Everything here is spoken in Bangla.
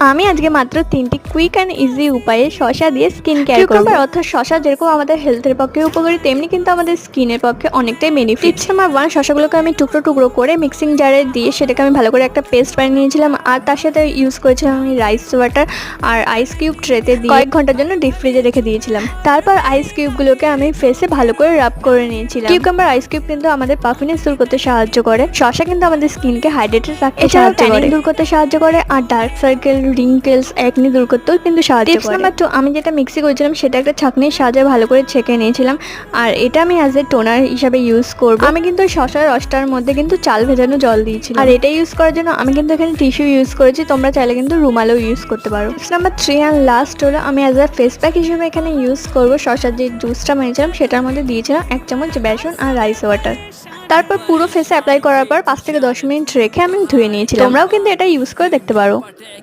আমি আজকে মাত্র 3টি কুইক অ্যান্ড ইজি উপায়ে শসা দিয়ে স্কিন কেয়ার করব। কিউকাম্বার অর্থাৎ শসা যেরকম আমাদের হেলথের পক্ষে উপকারী, তেমনি কিন্তু আমাদের স্কিনের পক্ষে অনেকটাই বেনিফিট। টিপস নাম্বার 1, শসাগুলোকে আমি টুকরো টুকরো করে মিক্সিং জারে দিয়ে সেটাকে আমি ভালো করে একটা পেস্ট বানিয়ে নিয়েছিলাম। আর তার সাথে ইউজ করেছিলাম আমি রাইস ওয়াটার আর আইস কিউব ট্রেতে দিয়ে কয়েক ঘন্টার জন্য ডিপ ফ্রিজে রেখে দিয়েছিলাম। তারপর আইস কিউবগুলোকে আমি ফেসে ভালো করে রাব করে নিয়েছিলাম। কিউকাম্বার আইস কিউব কিন্তু আমাদের পাফিনেস দূর করতে সাহায্য করে। শসা কিন্তু আমাদের স্কিনকে হাইড্রেটেড রাখতে সাহায্য করে, দূর করতে সাহায্য করে, আর ডার্ক সার্কেল, রিঙ্কেলস, একনি দূর করতেও কিন্তু সাহায্য করে। টিপস নাম্বার 2, আমি যেটা মিক্সি করেছিলাম সেটা একটা ছাঁকনির সাহায্যে ভালো করে ছেঁকে নিয়েছিলাম। আর এটা আমি অ্যাজ এ টোনার হিসাবে ইউজ করব। আমি কিন্তু শসার রসটার মধ্যে কিন্তু চাল ভেজানো জল দিয়েছিলাম। আর এটা ইউজ করার জন্য আমি কিন্তু এখানে টিস্যু ইউজ করেছি, তোমরা চাইলে কিন্তু রুমালও ইউজ করতে পারো। টিপস নাম্বার 3 অ্যান্ড লাস্ট হলো, আমি অ্যাজ এ ফেস প্যাক হিসেবে এখানে ইউজ করব শসার যে জুসটা বানিয়েছিলাম সেটার মধ্যে দিয়েছিলাম 1 চামচ বেসন আর রাইস ওয়াটার। তারপর পুরো ফেসে অ্যাপ্লাই করার পর 5 থেকে 10 মিনিট রেখে আমি ধুয়ে নিয়েছিলাম। তোমরাও কিন্তু এটা ইউজ করে দেখতে পারো।